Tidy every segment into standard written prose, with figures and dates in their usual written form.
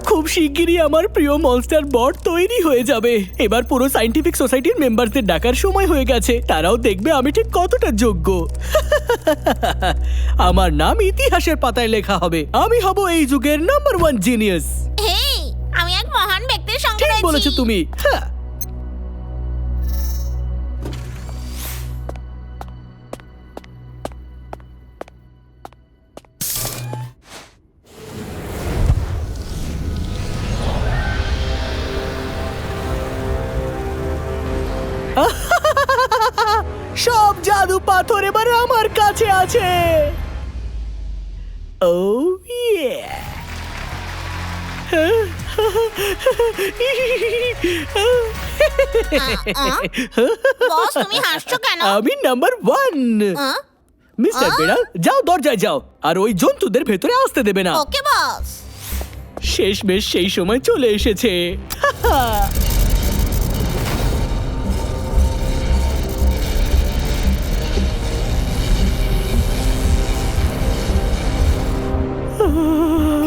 খুব শিগগিরই আমার প্রিয় মনস্টার বট তৈরি হয়ে যাবে। এবার পুরো সায়েন্টিফিক সোসাইটির মেম্বারদের ডাকার সময় হয়ে গেছে। তারাও দেখবে আমি ঠিক কতটা যোগ্য। আমার নাম ইতিহাসের পাতায় লেখা হবে। আমি হব এই যুগের নাম্বার 1 জিনিয়াস। হেই, আমি এক মহান ব্যক্তির সঙ্গে ঠিক রয়েছি। বলেছো তুমি। হ্যাঁ। সব জাদু পাথর এবার আমার কাছে আছে। ও ইয়ে। বস, তুমি হাসছো কেন? আমি নাম্বার 1। আহ? মিস্টার বেড়াল, যাও দরজায় যাও আর ওই জন্তুদের ভেতরে আসতে দেবে না। ওকে বস। শেষমেশ সেই সময় চলে এসেছে।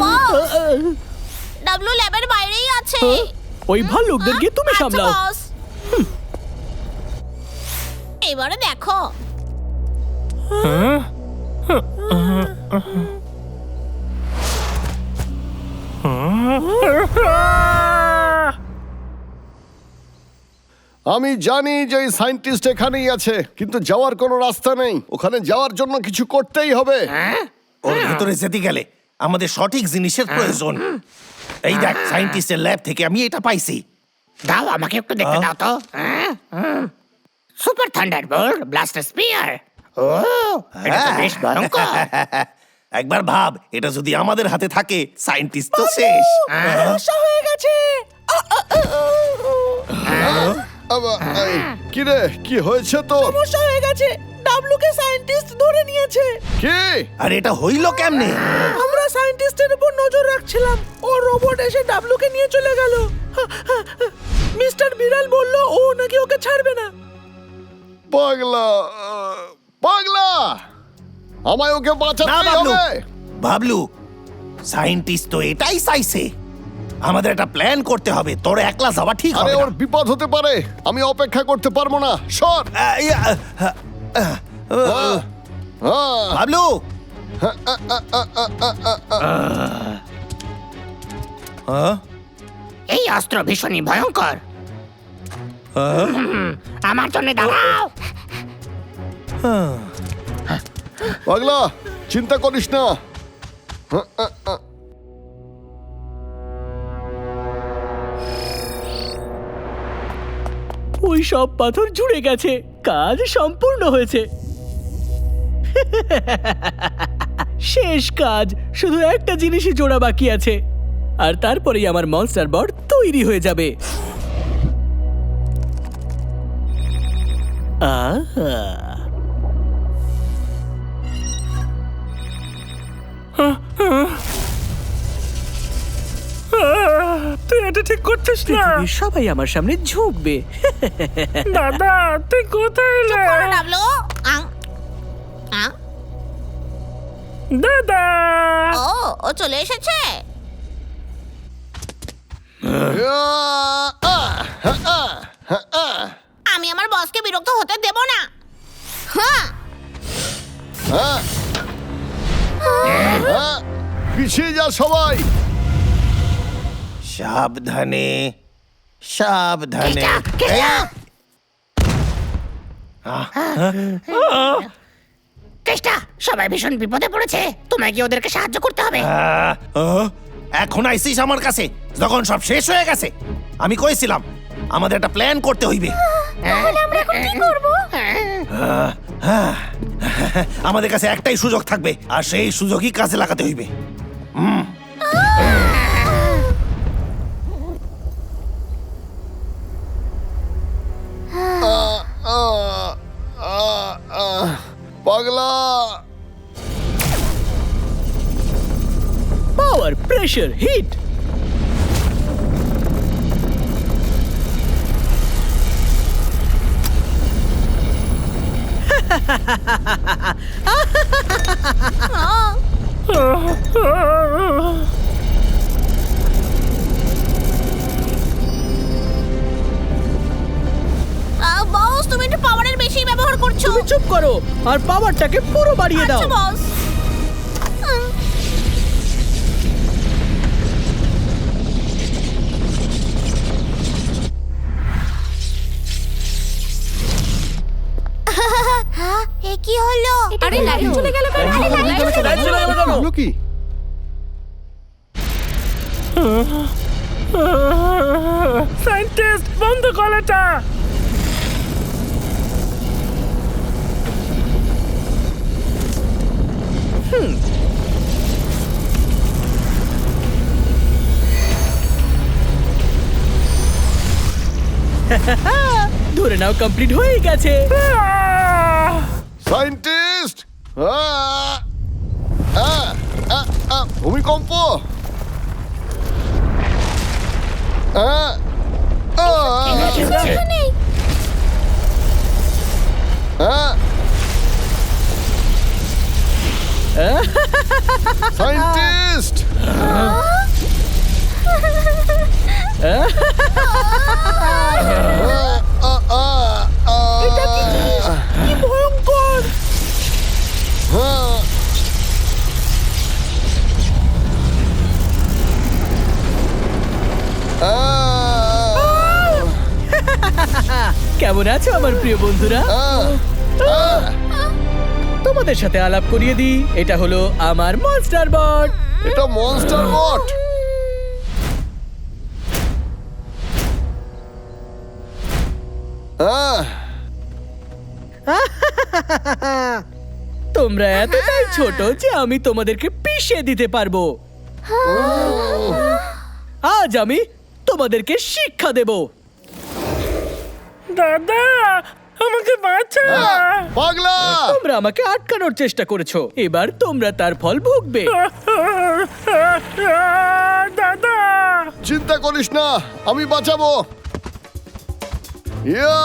বস, ডাব্লু ল্যাবের বাইরেই আছে। ওই ভাল্লুকদের গিয়ে তুমি আচ্ছা, সামলাও। বস। এবারে দেখো। আমি জানি যে এই সায়েন্টিস্ট এখানেই আছে, কিন্তু যাওয়ার কোনো রাস্তা নেই। ওখানে যাওয়ার জন্য কিছু করতেই হবে। ওর ভেতরে যেতে গেলে আমাদের সঠিক জিনিসের প্রয়োজন। এই দেখ, সায়েন্টিস্টের ল্যাব থেকে আমি এটা পাইছি। দাও আমাকে একটু দেখতে দাও তো। Super thunderbolt blaster spear. ও, এটা তো বেশ ভয়ঙ্কর। একবার ভাব, এটা যদি আমাদের হাতে থাকে, সায়েন্টিস্ট তো শেষ। হয়ে গেছে। কিরে, কি হয়েছে তো? সমস্যা হয়ে গেছে। ডাবলুকে সায়েন্টিস্ট ধরে নিয়েছে। কি? আর এটা হইল কেমনে? আমরা সায়েন্টিস্টের উপর নজর রাখছিলাম। ও রোবট এসে ডাবলুকে নিয়ে চলে গেল। মিস্টার বিড়াল বলল ও নাকি ওকে ছাড়বে না। পাগলা, পাগলা, আমায় ওকে না বাঁচাতে বাবলু, হবে। বাবলু, সায়েন্টিস্ট তো এটাই চাইছে। আমাদের একটা প্ল্যান করতে হবে। তোর একলা যাওয়া ঠিক আরে হবে ওর না। বিপদ হতে পারে, আমি অপেক্ষা করতে পারবো না। সর। বাবলু, এই অস্ত্র ভীষণই ভয়ঙ্কর। আমার জন্য দাঁড়াও। পাগলা, চিন্তা করিস না। ওই সব পাথর জুড়ে গেছে। কাজ সম্পূর্ণ হয়েছে। শেষ কাজ, শুধু একটা জিনিসই জোড়া বাকি আছে। আর তারপরেই আমার মনস্টার বট তৈরি হয়ে যাবে। আহা। তুই এটা ঠিক করছিস না। পৃথিবীর সবাই আমার সামনে ঝুঁকবে। দাদা, তুই কোথায় এলে? করো, ডাবলু। আং, আং। দাদা, ও চলে এসেছে। আমি আমার বসকে বিরক্ত হতে দেব না। হ্যাঁ। পিছিয়ে যা সবাই। সাবধানে, সাবধানে। চেষ্টা, সবাই ভীষণ বিপদে পড়েছে। তোমায় কি ওদেরকে সাহায্য করতে হবে? এখন আইসিস আমার কাছে যখন সব শেষ হয়ে গেছে? আমি কইছিলাম আমাদের একটা প্ল্যান করতে হইবে। আমরা এখন কি করব? আমাদের কাছে একটাই সুযোগ থাকবে, আর সেই সুযোগই কাজে লাগাতে হইবে। পাগলা, পাওয়ার, প্রেশার, হিট। বস তুমি একটু পাওয়ারের বেশি ব্যবহার করছো। তুমি চুপ করো আর পাওয়ারটাকে পুরো বাড়িয়ে দাও। আচ্ছা বস। হ্যাঁ, এ কি হলো? আরে লাইট চলে গেল কেন? আরে লাইট চলে গেল। হলো কি? সায়েন্টিস্ট বন্ধ কর এটা। ধরে নাও কমপ্লিট হয়ে গেছে। সায়েন্টিস্ট, ভূমিকম্প। কিছু নেই। সায়েন্টিস্ট, কি ভয়ঙ্কর! কেমন আছো আমার প্রিয় বন্ধুরা? তোমাদের সাথে আলাপ করিয়ে দিই, এটা হলো আমার মনস্টার বট। এটা মনস্টার বট। তোমরা এতটাই ছোট যে আমি তোমাদেরকে পিষে দিতে পারবো। আজ আমি তোমাদেরকে শিক্ষা দেব। দাদা আমাকে বাঁচা। পাগলা, তোমরা আমাকে আটকানোর চেষ্টা করেছো, এবার তোমরা তার ফল ভুগবে। দাদা চিন্তা করিস না, আমি বাঁচাবো। ইয়া!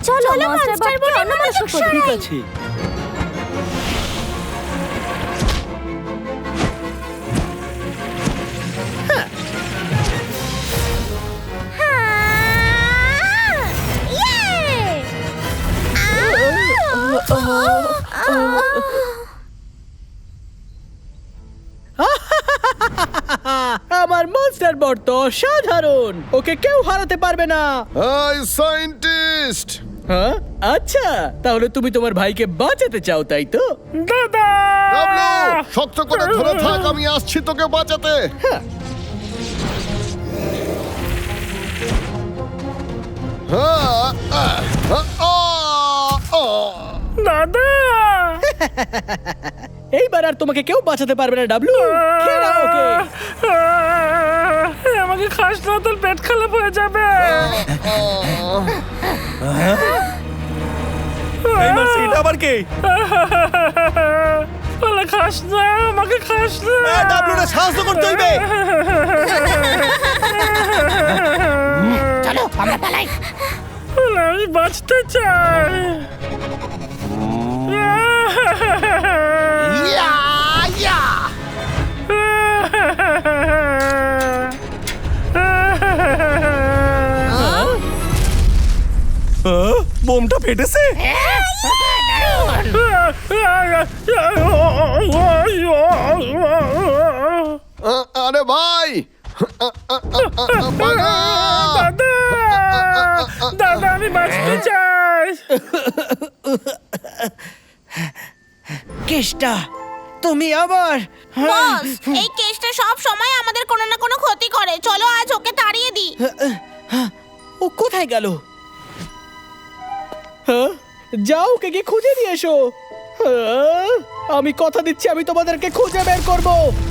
চলো মনস্টার বটকে অন্য মানুষ ঠিক আছে। আমার মনস্টার বট তো অসাধারণ, ওকে কেউ হারাতে পারবে না। এই সায়েন্টিস্ট, হ্যাঁ আচ্ছা, তাহলে তুমি তোমার ভাইকে বাঁচাতে চাও, তাই তো? দাদা ডাবলু, শক্ত করে ধরে থাক, আমি আসছি তোকে বাঁচাতে। দাদা এইবার আর তোমাকে কেউ বাঁচাতে পারবে না ডাবলু। খেয়ে নাও ওকে। আমাকে খাস না, তোর পেট খারাপ হয়ে যাবে। এটা আবার কে? বলে খাস না, আমাকে খাস না। ডাবলুরে সাহায্য করতে হইবে। চলো আমরা পালাই। বলে, আমি বাঁচতে চাই। ইয়া ইয়া! বোমটা ফেটেছে। আরে ভাই, দাদা দাদা আমি বাঁচতে চাই। কেষ্টা, তুমি আবার? বস এই কেসটা সব সময় আমাদের কোনো না কোনো ক্ষতি করে। চলো আজ ওকে তাড়িয়ে দিই। ও কোথায় গেল? হ্যাঁ, যাও ওকে গিয়ে খুঁজে নিয়ে এসো। হ্যাঁ, আমি কথা দিচ্ছি আমি তোমাদেরকে খুঁজে বের করব।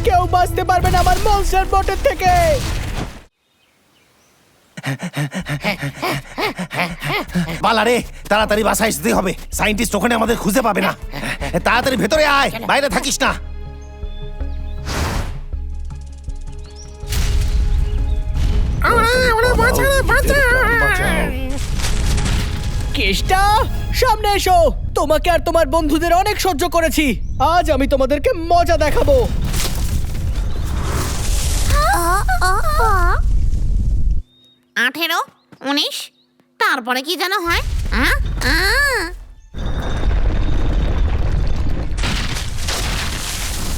কেউ বাঁচতে পারবে না আমার মনস্টার বটের থেকে। পালা রে, তাড়াতাড়ি বাসায় আসতে হবে, সায়েন্টিস্ট ওখানে আমাদের খুঁজে পাবে না। তাড়াতাড়ি ভেতরে আয়, বাইরে থাকিস না। কেষ্টা, সামনে এসো। তোমাকে আর তোমার বন্ধুদের অনেক সহ্য করেছি, আজ আমি তোমাদেরকে মজা দেখাবো। 18, 19, তারপরে কি যেন হয়?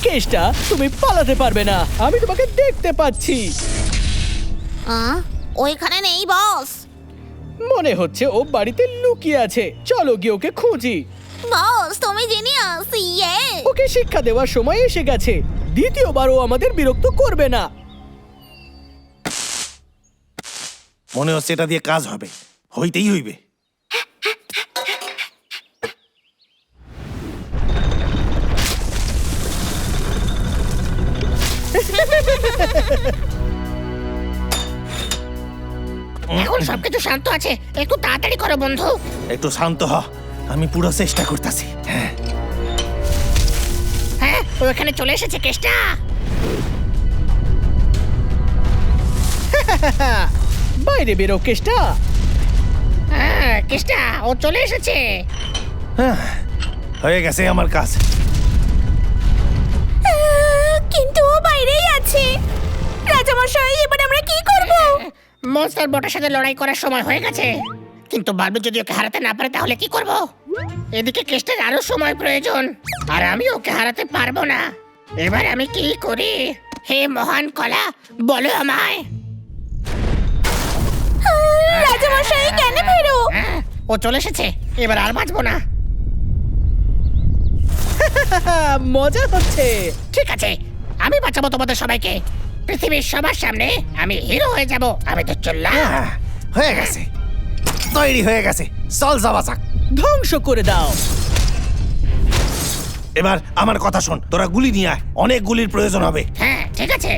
কেষ্টা, তুমি পালাতে পারবে না, আমি তোমাকে দেখতে পাচ্ছি। ওইখানে নেই বস। মনে হচ্ছে ও বাড়িতে লুকিয়ে আছে, চলো গিয়ে ওকে খুঁজি। বস তুমি জিনিয়াস, ইয়ে। ওকে শিক্ষা দেওয়ার সময় এসে গেছে, দ্বিতীয়বার ও আমাদের বিরক্ত করবে না। মনে হচ্ছে এটা দিয়ে কাজ হবে, হইতেই হইবে। এখন সবকিছু শান্ত আছে, একটু তাড়াতাড়ি করো বন্ধু। একটু শান্ত হ, আমি পুরো চেষ্টা করতেছি। হ্যাঁ, ও এখানে চলে এসেছে কেষ্টা। বাইরে বেরো কেষ্টা। হ্যাঁ কেষ্টা, ও চলে এসেছে। হয়ে গেছে আমার কাজ। কিন্তু ও বাইরেই আছে। রাজামশাই, এবার আমরা কি করব? মনস্টার বটের সাথে লড়াই করার সময় হয়ে গেছে, কিন্তু বারবি যদি ওকে হারাতে না পারে তাহলে কি করব? এদিকে কেষ্টার আরো সময় প্রয়োজন, আর আমি ওকে হারাতে পারবো না। এবার আমি কি করি? হে মহান কলা, বলো আমায়। রাজামশাই কেন ফেরো? হ্যাঁ, ও চলে এসেছে, এবার আর বাঁচবো না। মজা হচ্ছে। ঠিক আছে, আমি বাঁচাবো তোমাদের সবাইকে। পৃথিবীর সবার সামনে আমি হিরো হয়ে যাব। আমি তো চললাম। হয়ে গেছে, তৈরি হয়ে গেছে, চল যাওয়া যাক। ধ্বংস করে দাও। এবার আমার কথা শোন, তোরা গুলি নিয়ে আয়, অনেক গুলির প্রয়োজন হবে। হ্যাঁ ঠিক আছে।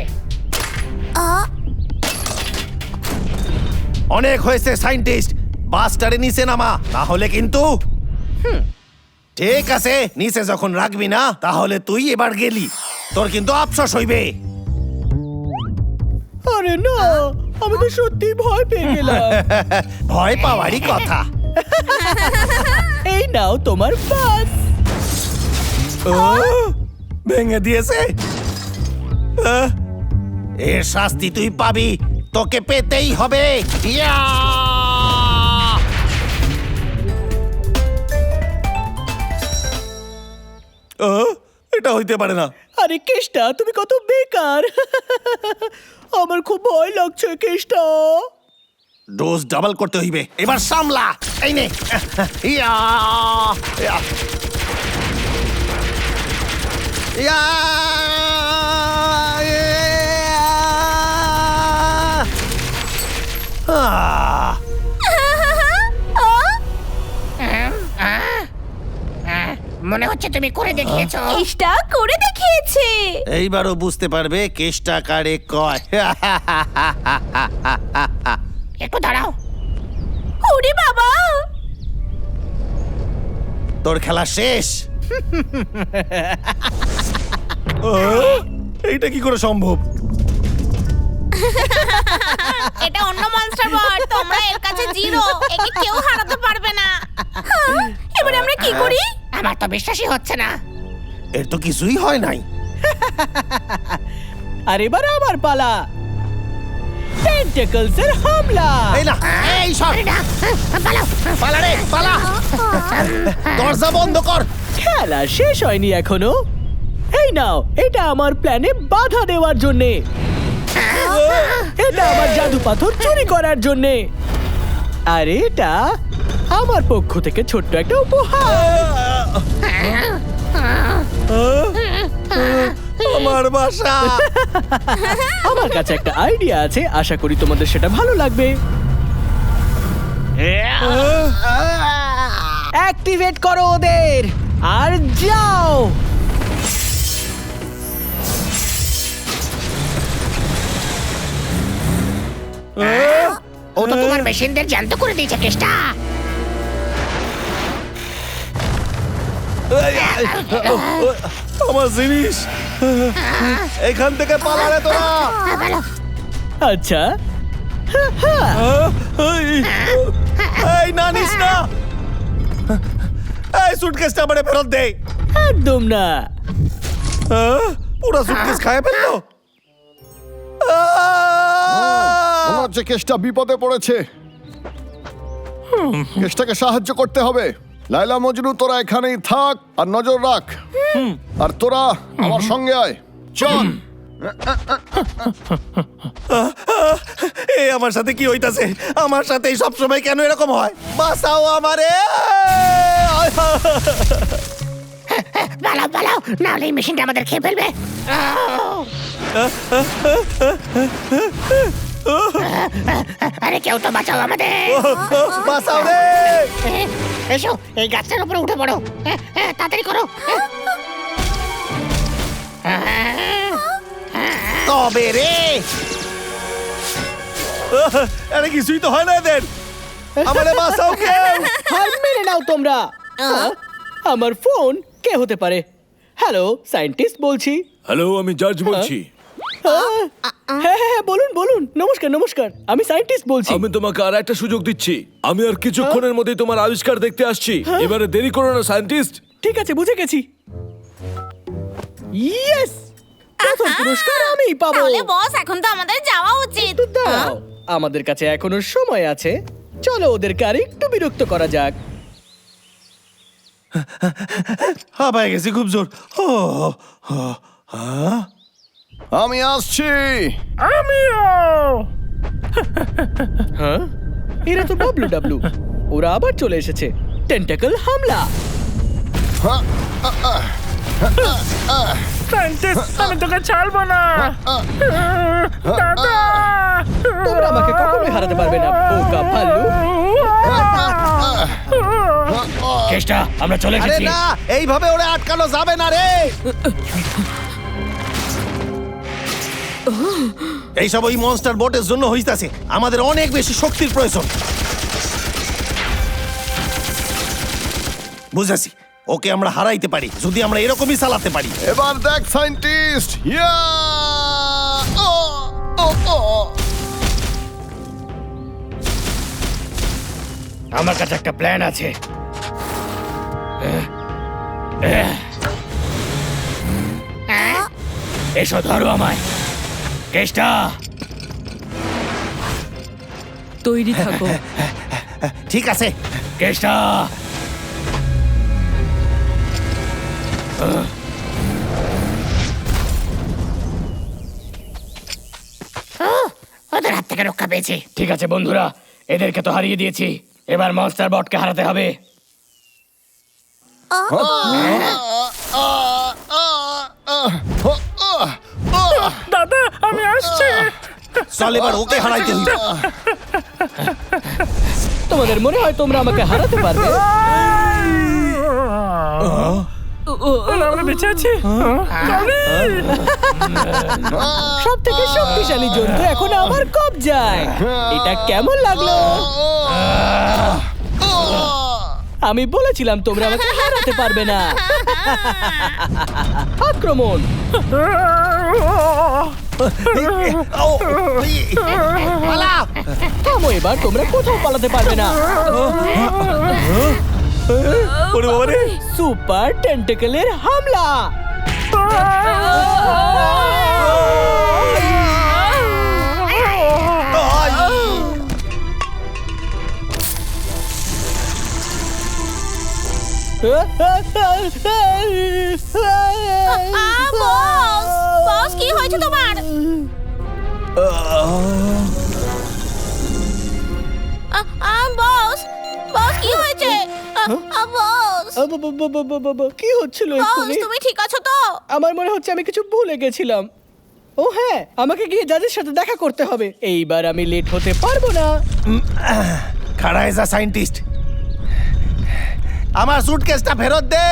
অনেক হয়েছে সায়েন্টিস্ট, বাসটারে নিচে নামা, তাহলে কিন্তু। ঠিক আছে, নিচে যখন রাখবি না তাহলে তুই এবার গেলি, তোর কিন্তু আফসোস হইবে। আরে না, আমি তো সত্যি ভয় পেয়ে গেলাম। ভয় পাওয়ারই কথা। এই নাও তোমার বাস। ভেঙে দিয়েছে। এর শাস্তি তুই পাবি, তোকে পেতেই হবে। ইয়া! এটা হইতে পারে না। আরে কেষ্টা, তুমি কত বেকার। আমার খুব ভয় লাগছে কেষ্টা। ডোজ ডাবল করতে হইবে, এবার সামলা। এই নে। ইয়া! ইয়া! ইয়া! আহ! মনে হচ্ছে তুমি করে দেখিয়েছো। চেষ্টা করে দেখিয়েছে। এইবারও বুঝতে পারবে কেষ্টা কারে কয়। একটু দাঁড়াও। ওরে বাবা, তোর খেলা শেষ। এইটা কি করে সম্ভব? এটা অন্য মনস্টার বট, তোমরা এর কাছে জিরো, একে কেউ হারাতে পারবে না। এবারে আমরা কি করি? আমার তো বিশ্বাসই হচ্ছে না। এর তো কিছুই হয় নাই। আর এবার আমার পালা। টেন্টাকলসের হামলা। এই না, এই সর, পালাও। পালা রে, পালা। দরজা বন্ধ কর। খেলা শেষ হয়নি এখনো। এই নাও, এটা আমার প্ল্যানে বাধা দেওয়ার জন্যে। এটা আমার জাদু পাথর চুরি করার জন্যে। আর এটা আমার পক্ষ থেকে ছোট্ট একটা উপহার। আমার বাসা। আমার কাছে একটা আইডিয়া আছে, আশা করি তোমাদের সেটা ভালো লাগবে। অ্যাক্টিভেট করো ওদের আর যাও। ও তো তোমার মেশিনদের জ্যান্ত করে দিয়েছে কেষ্টা। আমার জিনিস এখান থেকে পালারে তোরা। আচ্ছা এই না নিস না, এই সুটকেসটা আমারে ফেরত দে। একদম না। পুরো সুটকেস খায় ফেললো। মনে হচ্ছে কেসটা বিপদে পড়েছে। কেসটাকে সাহায্য করতে হবে। লাইলা মজনু, তোরা এখানেই থাক আর নজর রাখ। আর তোরা আমার সঙ্গে আয়, চল। এই আমার সাথে কি হইতাছে? আমার সাথে সব সময় কেন এরকম হয়? বাঁচাও আমারে। পালাও পালাও, নাহলে এই মেশিনটা আমাদের খেয়ে ফেলবে। আরে কেউ তো বাঁচাও আমাদের। বাঁচাও রে। এসো, এই গাছটার উপরে উঠে পড়ো। তাড়াতাড়ি করো। তবে রে, আরে কিছুই তো হয় না এদের। আমারে বাঁচাও কেউ। হার মেনে নাও তোমরা। আমার ফোন কে হতে পারে? হ্যালো, সায়েন্টিস্ট বলছি। হ্যালো, আমি জর্জ বলছি। হ্যাঁ হ্যাঁ হ্যাঁ, বলুন বলুন। নমস্কার নমস্কার, আমি সায়েন্টিস্ট বলছি। আমি তোমাকে আর একটা সুযোগ দিচ্ছি। আমি আর কিছুক্ষণের মধ্যেই তোমার আবিষ্কার দেখতে আসছি। এবারে দেরি করো না সায়েন্টিস্ট। ঠিক আছে, বুঝে গেছি। ইয়েস, প্রথম পুরস্কার আমিই পাবো। তাহলে বস এখন তো আমাদের যাওয়া উচিত। একটু দাঁড়াও, আমাদের কাছে এখনো সময় আছে। চলো ওদেরকে আর একটু বিরক্ত করা যাক। হাঁপায় গেছি খুব জোর। আমি আসছি। আমিও। হ্যাঁ, এরা তো ডাব্লু। ওরা আবার চলে এসেছে। টেন্টাকল হামলা। সায়েন্টিস্ট, আমি তোকে ছাড়বো না। দাদা, তোমরা আমাকে কখনোই হারাতে পারবে না, বোকা ভাল্লু। কেষ্টা, আমরা চলে আরে এসেছি। না, এইভাবে ওরে আটকানো যাবে না রে। এইসব ওই মনস্টার বোটের জন্য হইতাছে। আমাদের অনেক বেশি শক্তির প্রয়োজন। বুঝেছি, ওকে আমরা হারাইতে পারি যদি আমরা এরকমই চালাতে পারি। এবার দেখ সায়েন্টিস্ট। ইয়া! ও! ও! ও! আমার কাছে একটা প্ল্যান আছে। এসো, ধরো আমায়। কেষ্টা, তৈরি থাকো। ঠিক আছে। কেষ্টা, ওদের হাত থেকে রক্ষা পেয়েছি। ঠিক আছে বন্ধুরা, এদেরকে তো হারিয়ে দিয়েছি। এবার মনস্টার বটকে হারাতে হবে। দাদা, আমি আসছি। চল এবার ওকে হারাইতে হইবে। তোমাদের মনে হয় তোমরা আমাকে হারাতে পারবে? আমরা বেঁচে আছি। সব থেকে শক্তিশালী জন্তু এখন আমার কবজায়। এটা কেমন লাগলো? আমি বলেছিলাম তোমরা আমাকে হারাতে পারবে না। আক্রমণ! পালাও। থামো এবার, তোমরা কোথাও পালাতে পারবে না। ওরে বাবা রে। সুপার টেন্টেকলের হামলা! বস, বস কি হয়েছে তোমার? বস, বস কি হয়েছে? বস, কি হচ্ছিল বস এক্ষুনি? তুমি ঠিক আছো তো? আমার মনে হচ্ছে আমি কিছু ভুলে গেছিলাম। ও হ্যাঁ, আমাকে গিয়ে জাজের সাথে দেখা করতে হবে। এইবার আমি লেট হতে পারবো না। খাড়া এসা সায়েন্টিস্ট, আমার সুটকেসটা ফেরত দে।